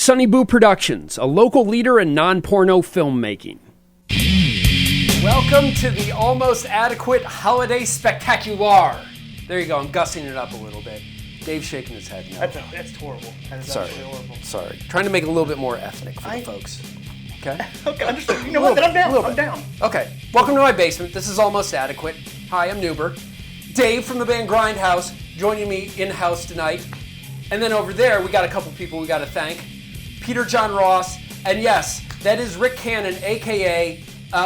Sunny Boo Productions, a local leader in non-porno filmmaking. Welcome to the Almost Adequate Holiday Spectacular. There you go, I'm gussing it up a little bit. Dave's shaking his head now. That's horrible. That is Sorry. absolutely horrible. Sorry. Trying to make it a little bit more ethnic for the folks. Okay? Okay, understood. You know what? Then I'm down. I'm down. Okay. Welcome to my basement. This is Almost Adequate. Hi, I'm Nuber. Dave from the band Grindhouse joining me in-house tonight. And then over there, we got a couple people we got to thank. Peter John Ross. And yes, that is Rick Cannon, a.k.a.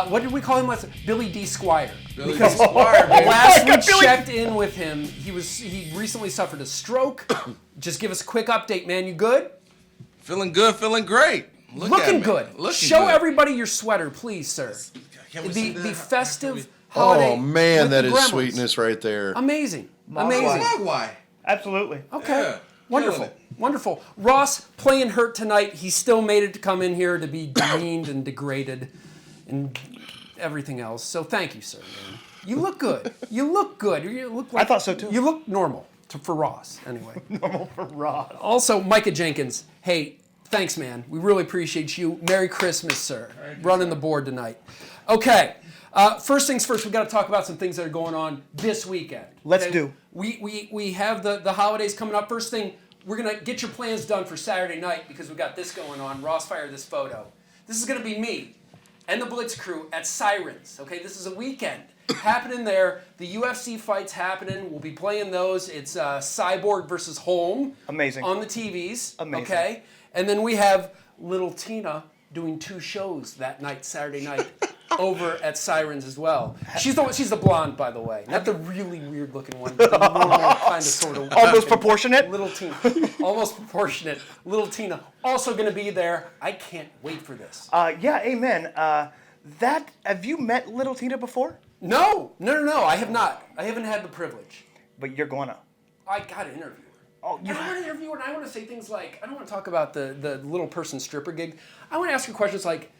What did we call him last? Billy D. Squire. Billy D. Squire, baby. Last we checked in with him, he recently suffered a stroke. Just give us a quick update, man. You good? Feeling good, feeling great. Looking good. Looking Show good. everybody your sweater, please, sir. Can we see that? The festive holiday. Oh man, with that the is gremlins. sweetness right there. Amazing. Mogwai. Amazing. Mogwai. Absolutely. Okay. Yeah, Wonderful. killing Wonderful. Ross playing hurt tonight. He still made it to come in here to be demeaned and degraded and everything else. So thank you, sir. Man. You look good. You look good. You look like, I thought so too. You look normal for Ross, anyway. Normal for Ross. Also, Micah Jenkins. Hey, thanks, man. We really appreciate you. Merry Christmas, sir. Running the board tonight. Okay. First things first, we've got to talk about some things that are going on this weekend. Let's Okay? do. We have the holidays coming up. First thing, we're going to get your plans done for Saturday night because we've got this going on. Ross fired this photo. This is going to be me and the Blitz crew at Sirens. Okay, this is a weekend happening there. The UFC fights happening. We'll be playing those. It's Cyborg versus Holm. Amazing. On the TVs. Amazing. Okay, and then we have Little Tina doing 2 shows that night, Saturday night, over at Sirens as well. She's the blonde, by the way, not the really weird looking one, but the normal kind of sort of Almost proportionate. Little Tina, almost proportionate. Little Tina also going to be there. I can't wait for this. Yeah, amen. Have you met Little Tina before? No, I have not. I haven't had the privilege. But you're gonna. I got to interview her. Oh, And I want to interview her, and I want to say things like, I don't want to talk about the little person stripper gig. I want to ask her questions like,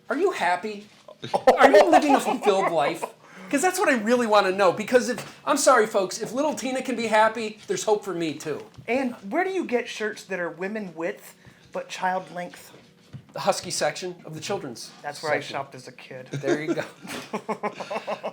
are you happy? Are you living a fulfilled life? Because that's what I really want to know. Because I'm sorry, folks, if Little Tina can be happy, there's hope for me, too. And where do you get shirts that are women width but child length? The Husky section of the children's That's where I section. shopped as a kid. There you go.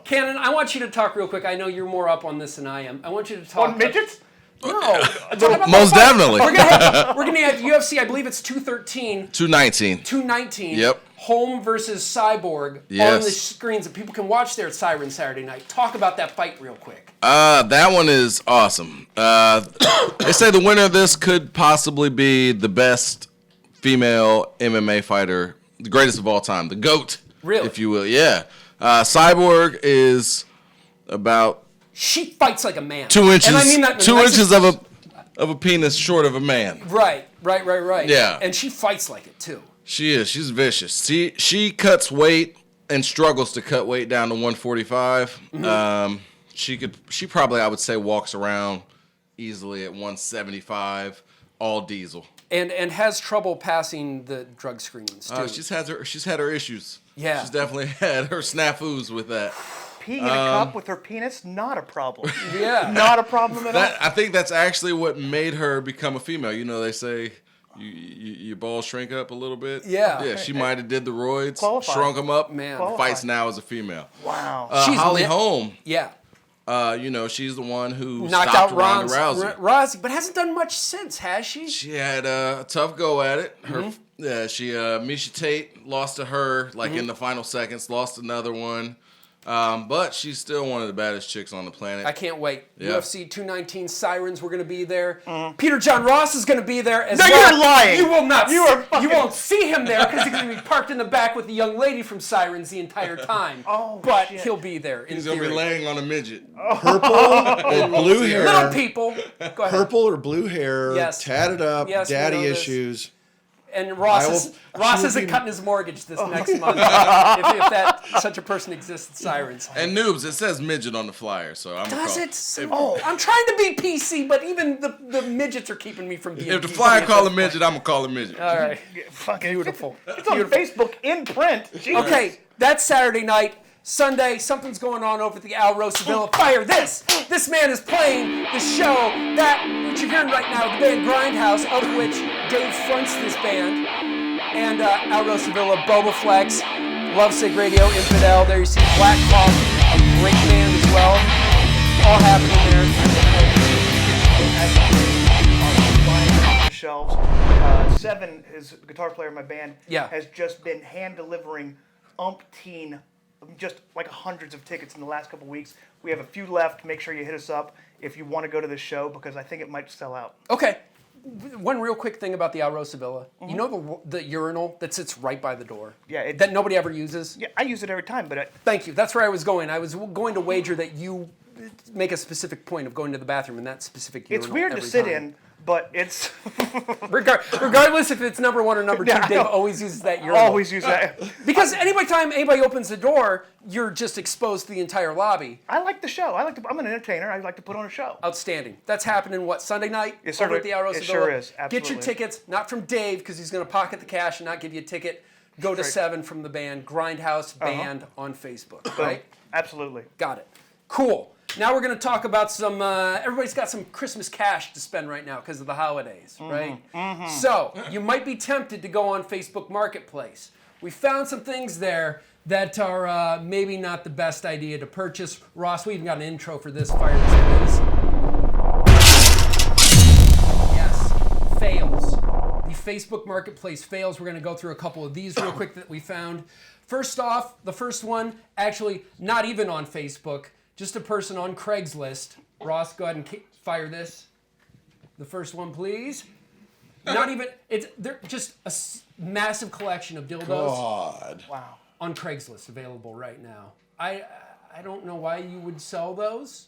Cannon, I want you to talk real quick. I know you're more up on this than I am. I want you to talk. On midgets? No. Talk about Most my fight. definitely. We're gonna have UFC. I believe it's 213. 219. 219. Yep. Holm versus Cyborg on Yes. the screens that people can watch there at Siren Saturday night. Talk about that fight real quick. That one is awesome. They say the winner of this could possibly be the best female MMA fighter, the greatest of all time, the GOAT, Really? if you will. Yeah. Cyborg is about She fights like a man. 2 inches, And I mean that in the 2 nicest- inches of a penis short of a man. Right. Yeah. And she fights like it too. She is. She's vicious. She cuts weight and struggles to cut weight down to 145. Mm-hmm. She probably, I would say, walks around easily at 175, all diesel. And has trouble passing the drug screens too. She's had her issues. Yeah. She's definitely had her snafus with that. Peeing in a cup with her penis? Not a problem. Yeah. Not a problem at all. I think that's actually what made her become a female. You know, they say your balls shrink up a little bit. Yeah. Yeah, she might have did the roids, Qualified. shrunk them up, Man. fights now as a female. Wow. She's Holly lit. Holm. Yeah. She's the one who Knocked stopped out Ronda Rousey. Rousey, but hasn't done much since, has she? She had a tough go at it. Misha Tate lost to her in the final seconds, lost another one. But she's still one of the baddest chicks on the planet. I can't wait. Yeah. UFC 219 Sirens, we're going to be there. Peter John Ross is going to be there as No, well. you're lying. You will not. You are fucking- You won't see him there because he's going to be parked in the back with the young lady from Sirens the entire time. Oh, but shit. he'll be there in He's gonna theory. be laying on a midget. Purple or blue Little hair. people. Go ahead. Purple or blue hair. Yes. Tatted up. Yes, we daddy know this. issues. And Ross I will- is, she Ross will isn't be- cutting his mortgage this next month if that such a person exists at Sirens. And noobs, it says midget on the flyer, so I'm Does gonna it? I'm trying to be PC, but even the midgets are keeping me from being If the PC flyer at call a this point. midget, I'm gonna call a midget. All right. Fucking Beautiful. It's on Facebook in print. Jesus. Okay, that's Saturday night. Sunday, something's going on over at the Al Rosavilla. Fire this! This man is playing the show that, which you're hearing right now, the band Grindhouse, of which Dave fronts this band. And Al Rosavilla, Boba Flex, Lovesick Radio, Infidel. There you see Black Coffee, a great band as well. All happening there. Shelves. Seven, his guitar player in my band, has just been hand delivering umpteen, just like hundreds of tickets in the last couple weeks. We have a few left. Make sure you hit us up if you want to go to this show because I think it might sell out. Okay. One real quick thing about the Al Rosavilla. You know the urinal that sits right by the door? Yeah. That nobody ever uses? Yeah, I use it every time, but... Thank you. That's where I was going. I was going to wager that you make a specific point of going to the bathroom in that specific urinal. It's weird to sit in, but it's... Regardless if it's number one or number two, Dave always uses that urinal. Always use that. Because anytime anybody opens the door, you're just exposed to the entire lobby. I like the show. I'm an entertainer. I like to put on a show. Outstanding. That's happening, Sunday night? Yes, over at the Al Rosavilla? It sure is. Absolutely. Get your tickets, not from Dave, because he's going to pocket the cash and not give you a ticket. Go to 7 from the band, Grindhouse Band on Facebook, right? Absolutely. Got it. Cool. Now we're going to talk about some, everybody's got some Christmas cash to spend right now because of the holidays, right? So, you might be tempted to go on Facebook Marketplace. We found some things there that are maybe not the best idea to purchase. Ross, we even got an intro for this. Fire this, please. Yes, fails. The Facebook Marketplace fails. We're going to go through a couple of these real quick that we found. First off, the first one, actually not even on Facebook, just a person on Craigslist. Ross, go ahead and fire this. The first one, please. Not even, they're just a massive collection of dildos. God. Wow. On Craigslist, available right now. I don't know why you would sell those.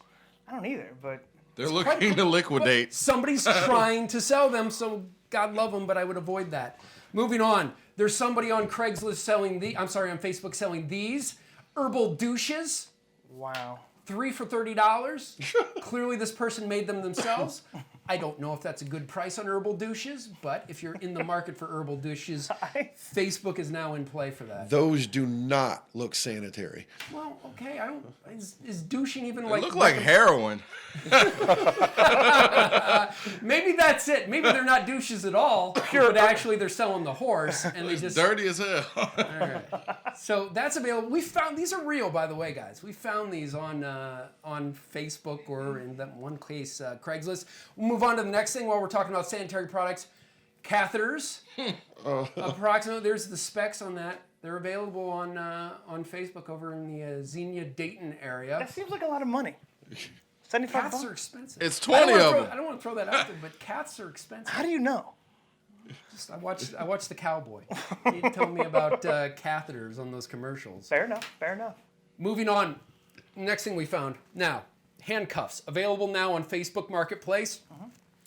I don't either, but... They're looking to liquidate. Somebody's trying to sell them, so God love them, but I would avoid that. Moving on. There's somebody on Craigslist selling on Facebook selling these herbal douches. Wow. 3 for $30. Clearly this person made them themselves. I don't know if that's a good price on herbal douches, but if you're in the market for herbal douches, Facebook is now in play for that. Those do not look sanitary. Well, okay, is douching even They like... look like heroin. Maybe that's it. Maybe they're not douches at all, but actually they're selling the horse, and they just... Dirty as hell. All right. So that's available. We found these are real, by the way, guys. We found these on Facebook or in that one case, Craigslist. We'll move on to the next thing while we're talking about sanitary products. Catheters. Approximately, there's the specs on that. They're available on Facebook over in the Xenia Dayton area. That seems like a lot of money. 75 Cats bucks? are expensive. It's 20 of them. I don't want to throw that out there, but cats are expensive. How do you know? I watched The Cowboy. He told me about catheters on those commercials. Fair enough. Fair enough. Moving on. Next thing we found. Now, handcuffs. Available now on Facebook Marketplace.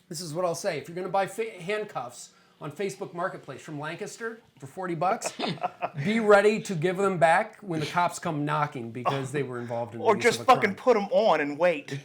This is what I'll say. If you're going to buy handcuffs on Facebook Marketplace from Lancaster for $40, be ready to give them back when the cops come knocking because they were involved in the Or use just of a fucking crime. put them on and wait.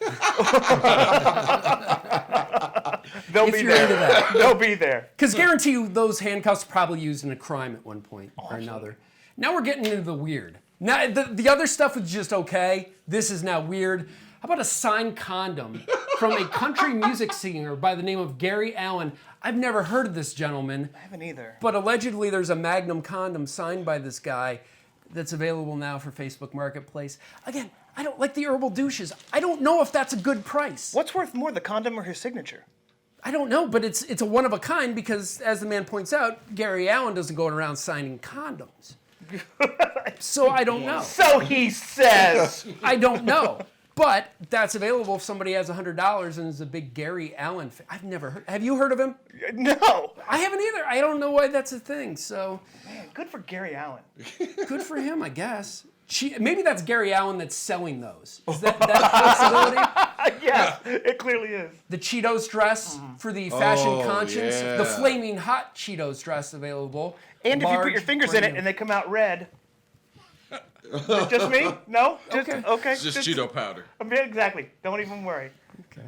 They'll If be you're there. into that. They'll be there. Because guarantee you those handcuffs were probably used in a crime at one point or another. Now we're getting into the weird. Now the other stuff was just okay. This is now weird. How about a signed condom from a country music singer by the name of Gary Allen? I've never heard of this gentleman. I haven't either. But allegedly there's a Magnum condom signed by this guy that's available now for Facebook Marketplace. Again, I don't like the herbal douches. I don't know if that's a good price. What's worth more, the condom or his signature? I don't know, but it's a one of a kind because, as the man points out, Gary Allen doesn't go around signing condoms. So I don't know. So he says. I don't know. But that's available if somebody has $100 and is a big Gary Allen fan. I've never heard. Have you heard of him? No. I haven't either. I don't know why that's a thing. So Man, good for Gary Allen. good for him, I guess. Maybe that's Gary Allen that's selling those. Is that a possibility? Yes, it clearly is. The Cheetos dress for the fashion Oh, conscience. yeah. The flaming hot Cheetos dress available. And if you put Large your fingers in it brand. and they come out red. Is it just me? No? Just, okay. It's just Cheeto powder. Yeah, exactly. Don't even worry. Okay.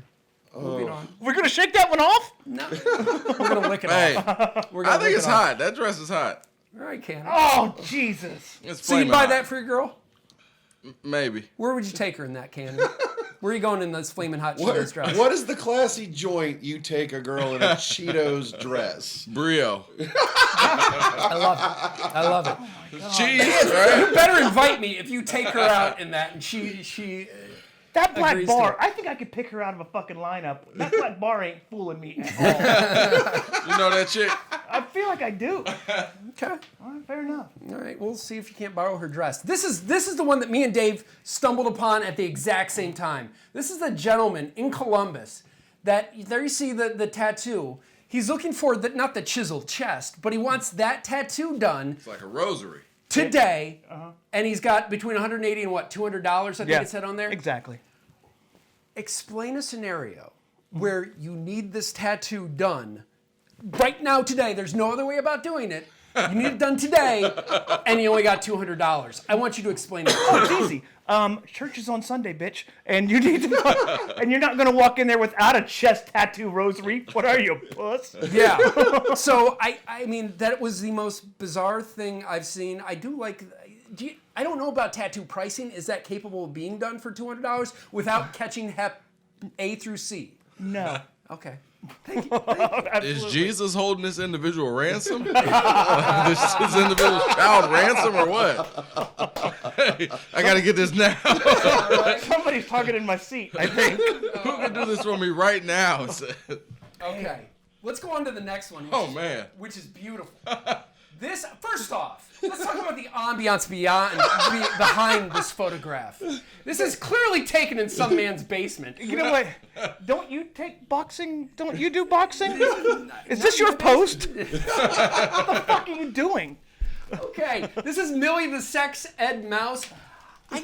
Moving on. We're going to shake that one off? No. We're going to lick it Hey, off. We're I gonna think lick it's it off. hot. That dress is hot. All right, Cannon. Oh, Jesus. It's So you flaming buy hot. that for your girl? Maybe. Where would you take her in that, Candy? Where are you going in this flaming hot Cheetos dress? What is the classy joint you take a girl in a Cheetos dress? Brio. I love it. Cheese, right? You better invite me if you take her out in that and she That black agrees bar, to it. I think I could pick her out of a fucking lineup. That black bar ain't fooling me at all. You know that chick? I feel like I do. Okay. All right, fair enough. All right, we'll see if you can't borrow her dress. This is the one that me and Dave stumbled upon at the exact same time. This is the gentleman in Columbus that, there you see the tattoo. He's looking for, not the chiseled chest, but he wants that tattoo done It's like a rosary. today, and he's got between $180 and $200, I think it said on there. Exactly. Explain a scenario where you need this tattoo done right now today. There's no other way about doing it. You need it done today, and you only got $200. I want you to explain it. Oh, it's easy. Church is on Sunday, bitch, and you need to, and you're not gonna walk in there without a chest tattoo rosary. What are you, puss? Yeah. So I mean, that was the most bizarre thing I've seen. I do like. I don't know about tattoo pricing. Is that capable of being done for $200 without catching Hep A through C? No. Okay. Thank you. Is Jesus holding this individual ransom? This individual child ransom or what? Hey, I gotta get this now. Somebody's targeting my seat, I think. Who can do this for me right now? Okay. Let's go on to the next one. Which is beautiful. This, first off, let's talk about the ambiance behind this photograph. This is clearly taken in some man's basement. You know what? Don't you take boxing? Don't you do boxing? Is this your post? What the fuck are you doing? Okay, this is Millie the Sex Ed Mouse. I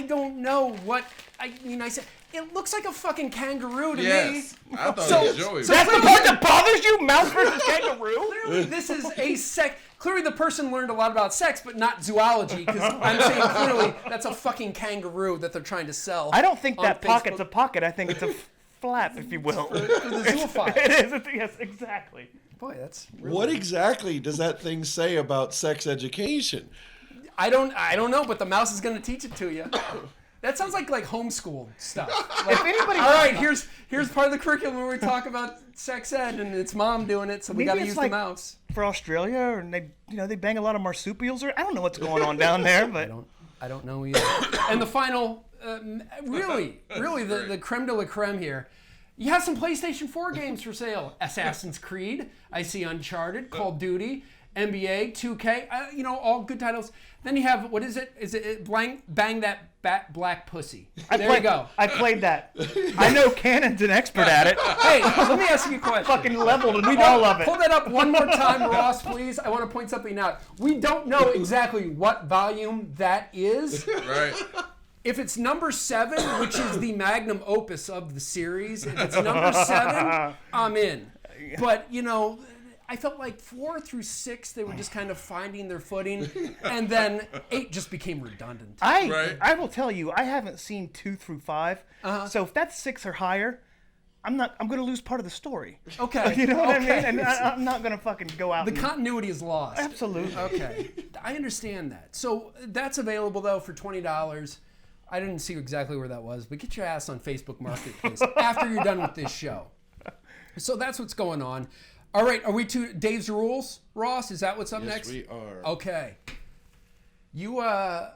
don't know what, I mean, I said, it looks like a fucking kangaroo to me. I thought it was Joey. That's the part that bothers you? Mouse versus kangaroo? Clearly, this is a clearly the person learned a lot about sex, but not zoology, because I'm saying clearly that's a fucking kangaroo that they're trying to sell. I don't think that Facebook. pocket's a pocket. I think it's a flap, if you will. For the zoophile. It is. Yes, exactly. Boy, that's really What exactly does that thing say about sex education? I don't know, but the mouse is going to teach it to you. That sounds like homeschool stuff. Like, If anybody, all right, here's part of the curriculum where we talk about sex ed, and it's mom doing it, so we got to Maybe use it's the like- mouse. for Australia, and they bang a lot of marsupials, or I don't know what's going on down there, but I don't know either. And the final, really the creme de la creme here. You have some PlayStation 4 games for sale. Assassin's Creed, I see Uncharted, Call of Duty, NBA, 2K, all good titles. Then you have, what is it? Is it Bang That Black Pussy? There you go. I played that. I know Cannon's an expert at it. Hey, let me ask you a question. Fucking leveled in all of it. Pull that up one more time, Ross, please. I want to point something out. We don't know exactly what volume that is. Right. If it's number 7, which is the magnum opus of the series, if it's number 7, I'm in. But, I felt like 4 through 6, they were just kind of finding their footing, and then 8 just became redundant. I will tell you, I haven't seen 2 through 5, so if that's 6 or higher, I'm going to lose part of the story. Okay. You know what I mean? Okay. And I'm not going to fucking go out. The continuity is lost. Absolutely. Okay. I understand that. So that's available, though, for $20. I didn't see exactly where that was, but get your ass on Facebook Marketplace after you're done with this show. So that's what's going on. All right, are we to Dave's Rules, Ross? Is that what's up next? Yes, we are. Okay. You are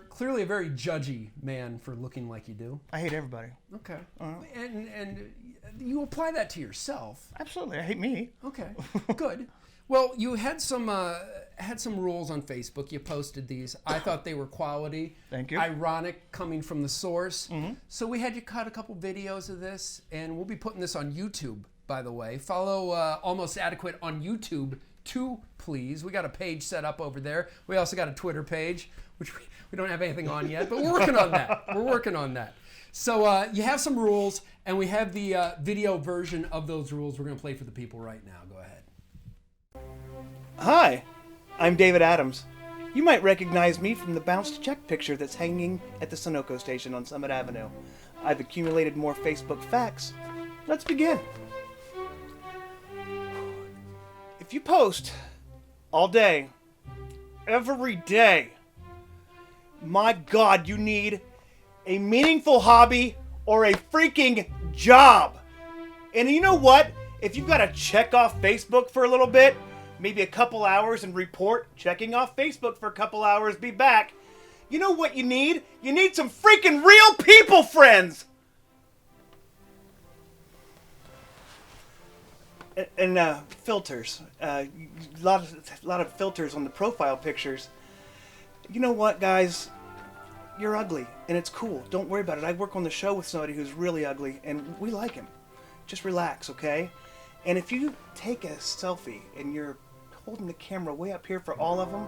clearly a very judgy man for looking like you do. I hate everybody. Okay. And you apply that to yourself. Absolutely. I hate me. Okay. Good. Well, you had some rules on Facebook. You posted these. I thought they were quality. Thank you. Ironic, coming from the source. Mm-hmm. So we had you cut a couple videos of this, and we'll be putting this on YouTube, by the way. Follow Almost Adequate on YouTube too, please. We got a page set up over there. We also got a Twitter page, which we don't have anything on yet, but we're working on that. So you have some rules, and we have the video version of those rules we're going to play for the people right now. Go ahead. Hi, I'm David Adams. You might recognize me from the bounced check picture that's hanging at the Sunoco station on Summit Avenue. I've accumulated more Facebook facts. Let's begin. If you post all day, every day, My God, you need a meaningful hobby or a freaking job. And you know what? If you've got to check off Facebook for a little bit, maybe a couple hours and report, checking off Facebook for a couple hours, be back. You know what you need? You need some freaking real people friends. And filters. A lot of filters on the profile pictures. You know what, guys? You're ugly, and it's cool. Don't worry about it. I work on the show with somebody who's really ugly, and we like him. Just relax, okay? And if you take a selfie and you're holding the camera way up here for all of them,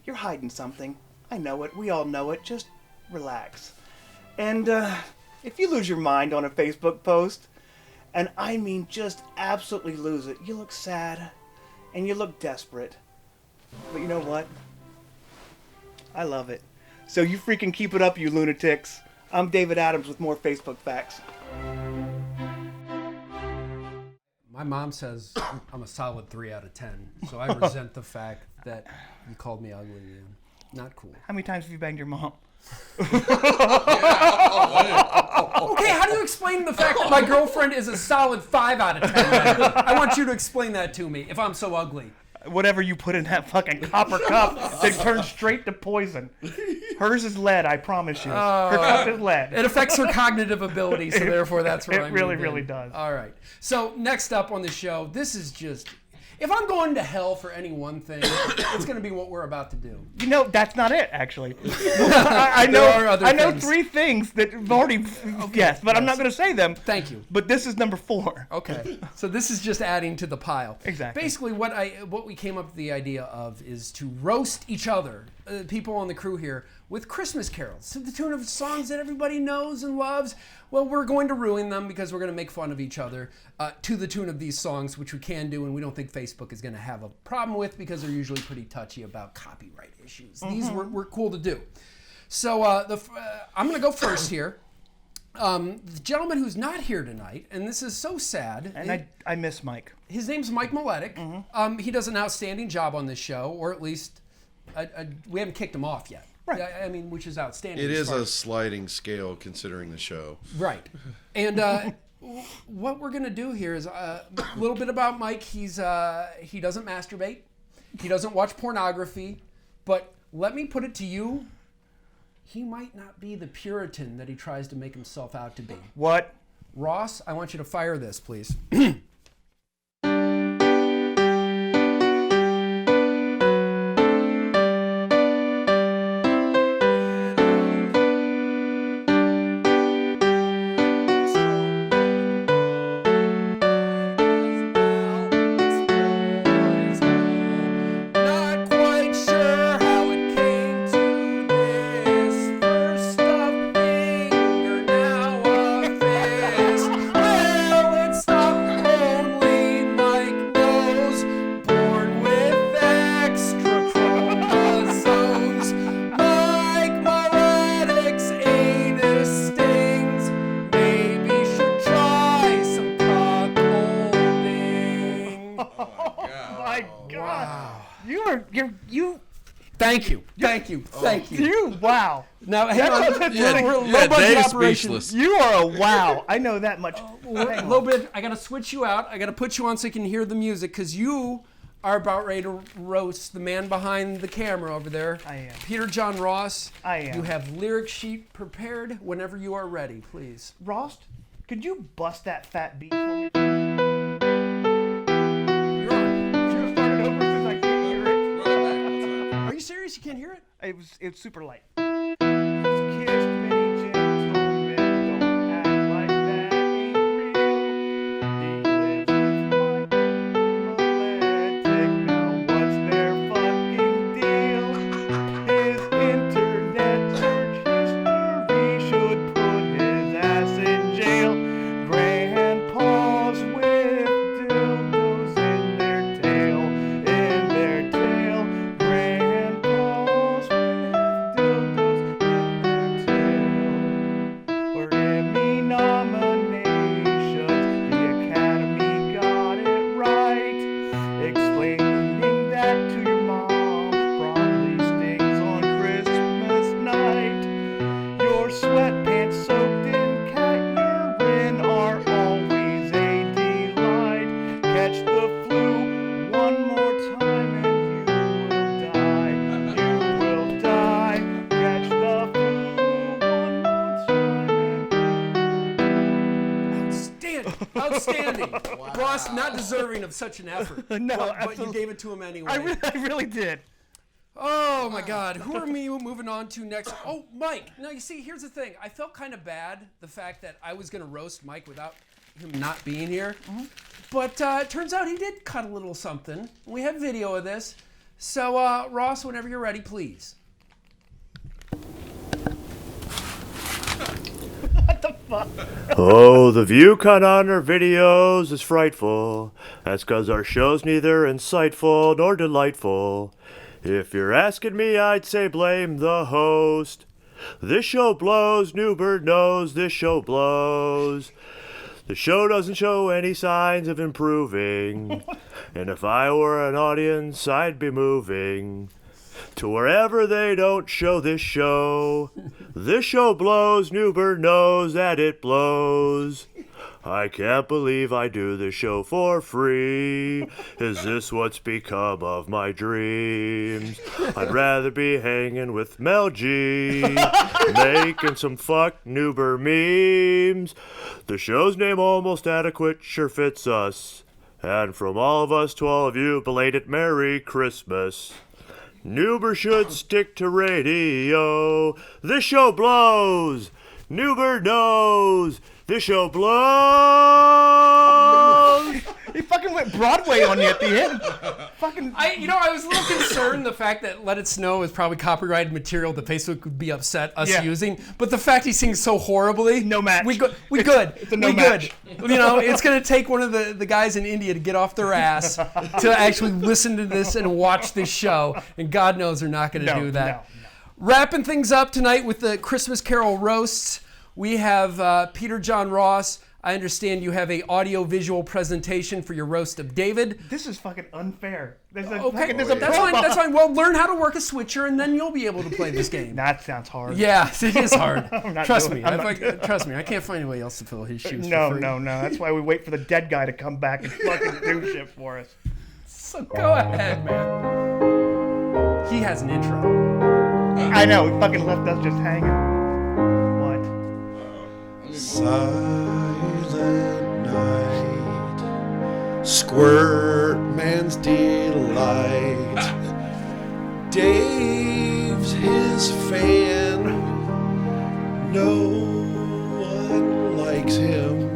you're hiding something. I know it. We all know it. Just relax. And if you lose your mind on a Facebook post, and I mean just absolutely lose it, you look sad and you look desperate. But you know what? I love it. So you freaking keep it up, you lunatics. I'm David Adams with more Facebook facts. My mom says I'm a solid 3 out of 10, so I resent the fact that you called me ugly. Man. Not cool. How many times have you banged your mom? Okay, how do you explain the fact that my girlfriend is a solid 5 out of 10? Man? I want you to explain that to me, if I'm so ugly. Whatever you put in that fucking copper cup that turns straight to poison. Hers is lead, I promise you. Her cup is lead. It affects her cognitive ability, so therefore that's where It really does. All right. So next up on the show, this is just... If I'm going to hell for any one thing, it's going to be what we're about to do. You know, that's not it, actually. I know 3 things that have already guessed, but I'm not going to say them. Thank you. But this is number 4. Okay. So this is just adding to the pile. Exactly. Basically, what we came up with the idea of is to roast each other, people on the crew here, with Christmas carols to the tune of songs that everybody knows and loves. Well, we're going to ruin them because we're going to make fun of each other to the tune of these songs, which we can do, and we don't think Facebook is going to have a problem with because they're usually pretty touchy about copyright issues. Mm-hmm. These we're cool to do. So I'm going to go first here. The gentleman who's not here tonight, and this is so sad. And I miss Mike. His name's Mike Maletic. Mm-hmm. He does an outstanding job on this show, or at least we haven't kicked him off yet. Right. I mean, which is outstanding. It is a sliding scale considering the show. Right. And what we're going to do here is a little bit about Mike. He doesn't masturbate. He doesn't watch pornography. But let me put it to you, he might not be the Puritan that he tries to make himself out to be. What? Ross, I want you to fire this, please. Thank you. Wow. Now, hang on. Low budget operation. You are a wow. I know that much. A little bit. I got to switch you out. I got to put you on so you can hear the music because you are about ready to roast the man behind the camera over there. I am. Peter John Ross. I am. You have lyric sheet prepared whenever you are ready, please. Ross, could you bust that fat beat for me? Are you serious? You can't hear it? It's super light. Kiss me, gentlemen, don't act like that ain't real. He lives with Mike Maletic, now what's their fucking deal? His internet search history should put his ass in jail. Grandpas with dildos in their tail, Grandpas with dildos Outstanding. Wow. Ross, not deserving of such an effort. No, but you gave it to him anyway. I really did. Oh my God, who are we moving on to next? Oh, Mike. Now you see, here's the thing. I felt kind of bad, the fact that I was going to roast Mike without him not being here. Mm-hmm. But it turns out he did cut a little something. We have video of this. So Ross, whenever you're ready, please. What the fuck? Oh, the view cut on our videos is frightful. That's 'cause our show's neither insightful nor delightful. If you're asking me, I'd say blame the host. This show blows, Newbird knows this show blows. The show doesn't show any signs of improving. And if I were an audience, I'd be moving to wherever they don't show this show. This show blows, Newbird knows that it blows. I can't believe I do this show for free. Is this what's become of my dreams? I'd rather be hanging with Mel G, making some fuck Newber memes. The show's name, Almost Adequate, sure fits us. And from all of us to all of you, belated Merry Christmas. Newber should stick to radio. This show blows. Newber knows. This show blows. He fucking went Broadway on you at the end. Fucking. I was a little concerned the fact that Let It Snow is probably copyrighted material that Facebook would be upset us using, but the fact he sings so horribly, no match. We good. It's a no match. Good. It's gonna take one of the guys in India to get off their ass to actually listen to this and watch this show, and God knows they're not gonna do that. No. Wrapping things up tonight with the Christmas Carol roasts, we have Peter John Ross. I understand you have a audio-visual presentation for your roast of David. This is fucking unfair. That's fine. Well, learn how to work a switcher, and then you'll be able to play this game. That sounds hard. Yeah, it is hard. Trust me. Trust me. I can't find anybody else to fill his shoes. No. That's why we wait for the dead guy to come back and fucking do shit for us. So go ahead, man. He has an intro. I know. He fucking left us just hanging. What? Silent night, Squirt Man's delight. Dave's his fan, no one likes him.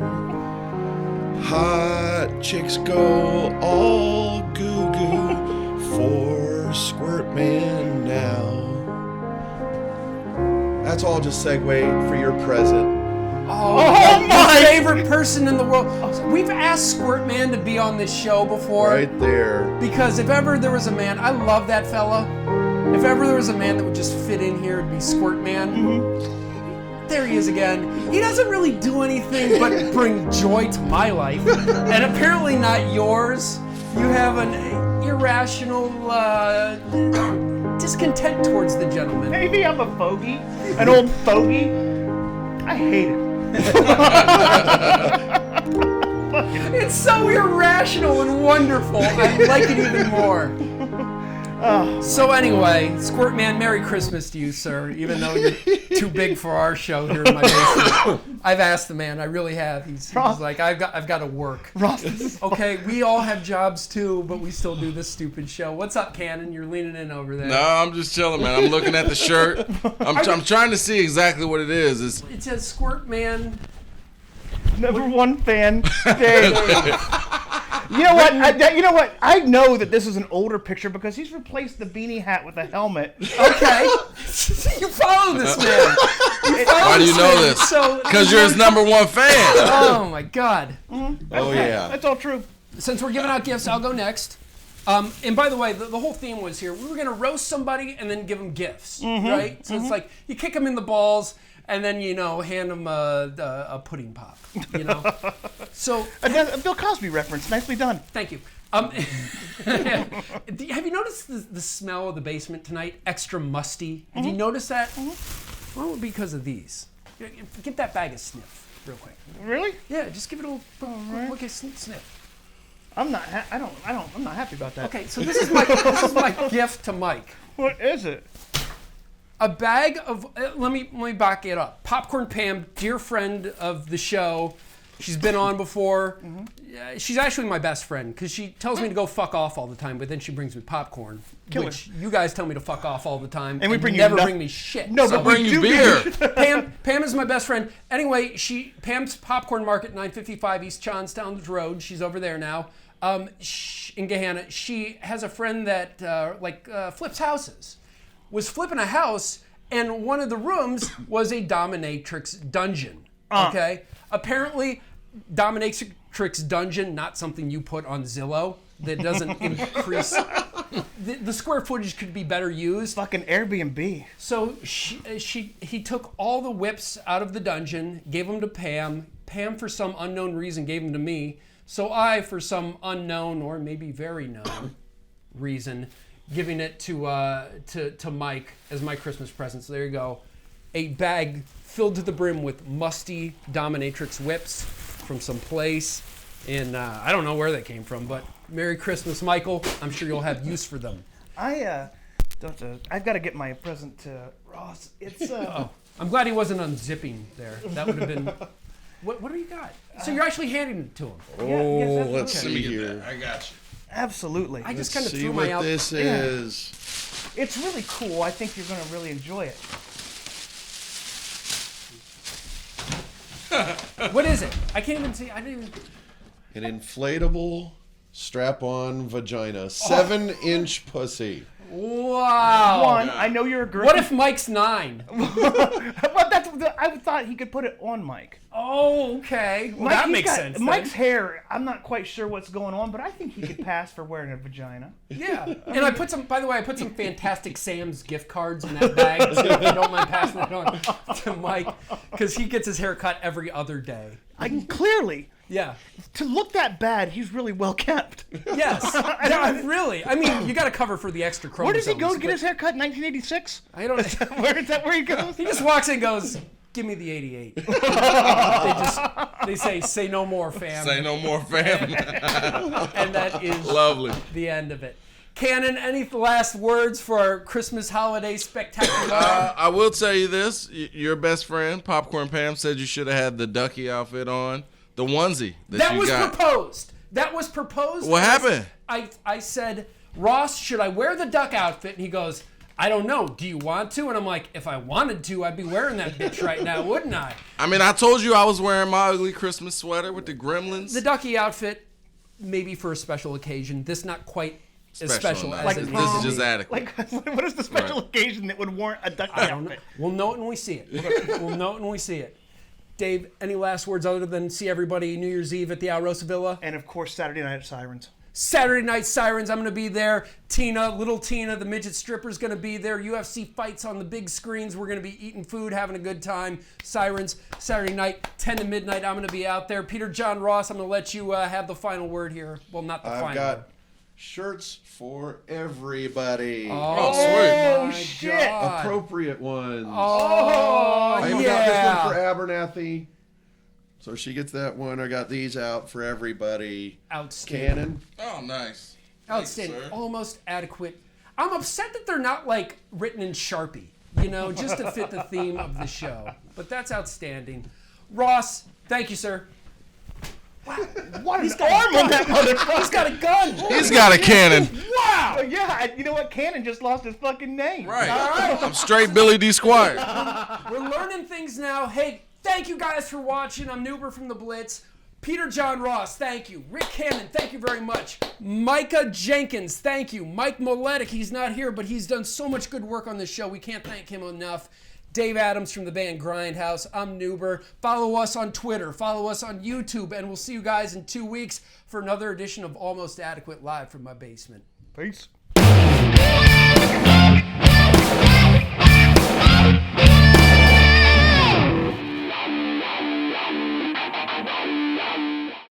Hot chicks go all goo goo for Squirt Man now. That's all just segue for your present. Oh my favorite person in the world. We've asked Squirt Man to be on this show before. Right there. Because if ever there was a man, I love that fella. If ever there was a man that would just fit in here, it'd be Squirt Man. Mm-hmm. There he is again. He doesn't really do anything but bring joy to my life. And apparently not yours. You have an irrational discontent towards the gentleman. Maybe I'm a fogey. An old fogey. I hate it. It's so irrational and wonderful. I like it even more. So anyway, Squirt Man, Merry Christmas to you, sir. Even though you're too big for our show here in my basement, I've asked the man. I really have. He's like, I've got to work. Okay, we all have jobs too, but we still do this stupid show. What's up, Cannon? You're leaning in over there. No, I'm just chilling, man. I'm looking at the shirt. I'm trying to see exactly what it is. It says Squirt Man. #1 fan, Dave. You know what? I know that this is an older picture because he's replaced the beanie hat with a helmet. Okay. You follow this man. Why do you know this? Because you're his #1 fan. Oh my God. Mm-hmm. Oh yeah. That's all true. Since we're giving out gifts, I'll go next. And by the way, the whole theme was here. We were going to roast somebody and then give them gifts, right? So it's like you kick them in the balls and then, hand them a pudding pop, So A Bill Cosby reference. Nicely done. Thank you. Have you noticed the smell of the basement tonight? Extra musty. Have you noticed that? Well, because of these. Get that bag of sniff real quick. Really? Yeah, just give it a look at sniff. I'm not happy about that. Okay, so this is my gift to Mike. What is it? A bag of let me back it up. Popcorn Pam, dear friend of the show, She's been on before. She's actually my best friend because she tells me to go fuck off all the time, but then she brings me popcorn, which you guys tell me to fuck off all the time, and we bring never you bring me shit. No, so but bring you beer. Pam is my best friend. Anyway, Pam's Popcorn Market, 955 East Johnstown Road. She's over there now. In Gahanna, she has a friend that flips houses. Was flipping a house, and one of the rooms was a dominatrix dungeon. Okay, apparently, dominatrix dungeon, not something you put on Zillow. That doesn't increase. The square footage could be better used. Fucking Airbnb. So he took all the whips out of the dungeon, gave them to Pam. Pam, for some unknown reason, gave them to me. So I, for some unknown or maybe very known reason, giving it to Mike as my Christmas present. So there you go. A bag filled to the brim with musty dominatrix whips from some place. And I don't know where they came from, but Merry Christmas, Michael. I'm sure you'll have use for them. I've got to get my present to Ross. It's I'm glad he wasn't unzipping there. That would have been. What do you got? So you're actually handing it to him. Oh, let's Let me see get here. that. I got you. Absolutely. I just kind of See threw what my out. this is. It's really cool. I think you're going to really enjoy it. What is it? I can't even see. I didn't even. An inflatable strap-on vagina. 7-inch pussy. Wow. One, I know you're a girl. What if Mike's 9? Well, I thought he could put it on Mike. Oh, okay. Well, that makes sense. Then. Mike's hair, I'm not quite sure what's going on, but I think he could pass for wearing a vagina. Yeah. And I put some, by the way, I put some Fantastic Sam's gift cards in that bag, so if you don't mind passing it on to Mike, because he gets his hair cut every other day. Clearly. Yeah. To look that bad, he's really well kept. Yes. Yeah, really. I mean, you got to cover for the extra chromosomes. Where does he go to get his hair cut in 1986? I don't know. Is that where he goes? He just walks in and goes, give me the 88. They say no more, fam. Say no more, fam. And that is Lovely. the end of it. Cannon, any last words for our Christmas holiday spectacular? I will tell you this. Your best friend, Popcorn Pam, said you should have had the ducky outfit on. The onesie that you got. Proposed. That was proposed. What happened? I said, Ross, should I wear the duck outfit? And he goes, I don't know. Do you want to? And I'm like, if I wanted to, I'd be wearing that bitch right now, wouldn't I? I mean, I told you I was wearing my ugly Christmas sweater with the gremlins. The ducky outfit, maybe for a special occasion. This not quite as special enough. as Like it This is. is just adequate. What is the special occasion that would warrant a ducky I don't know. outfit? We'll know it when we see it. We'll know it when we see it. Dave, any last words other than see everybody New Year's Eve at the Alrosa Villa? And of course, Saturday Night at Sirens. Saturday Night Sirens, I'm going to be there. Little Tina, the midget stripper, is going to be there. UFC fights on the big screens. We're going to be eating food, having a good time. Sirens, Saturday night, 10 to midnight. I'm going to be out there. Peter John Ross, I'm going to let you have the final word here. Well, not the final I've got shirts for everybody. Oh, sweet. my shit. God. Appropriate ones. Oh, I even yeah. got this one for Abernathy. So she gets that one. I got these out for everybody. Outstanding. Cannon. Oh, nice. Outstanding. Thank you, sir. Almost adequate. I'm upset that they're not like written in Sharpie, just to fit the theme of the show. But that's outstanding. Ross, thank you, sir. What He's an got arm on that motherfucker! He's got a gun. He's got a cannon. Wow. Yeah, you know what? Cannon just lost his fucking name. Right. I'm straight Billy D. Squire. We're learning things now. Hey, thank you guys for watching. I'm Nuber from The Blitz. Peter John Ross, thank you. Rick Cannon, thank you very much. Micah Jenkins, thank you. Mike Moletic, he's not here, but he's done so much good work on this show. We can't thank him enough. Dave Adams from the band Grindhouse. I'm Nuber. Follow us on Twitter. Follow us on YouTube. And we'll see you guys in 2 weeks for another edition of Almost Adequate Live from my basement. Peace.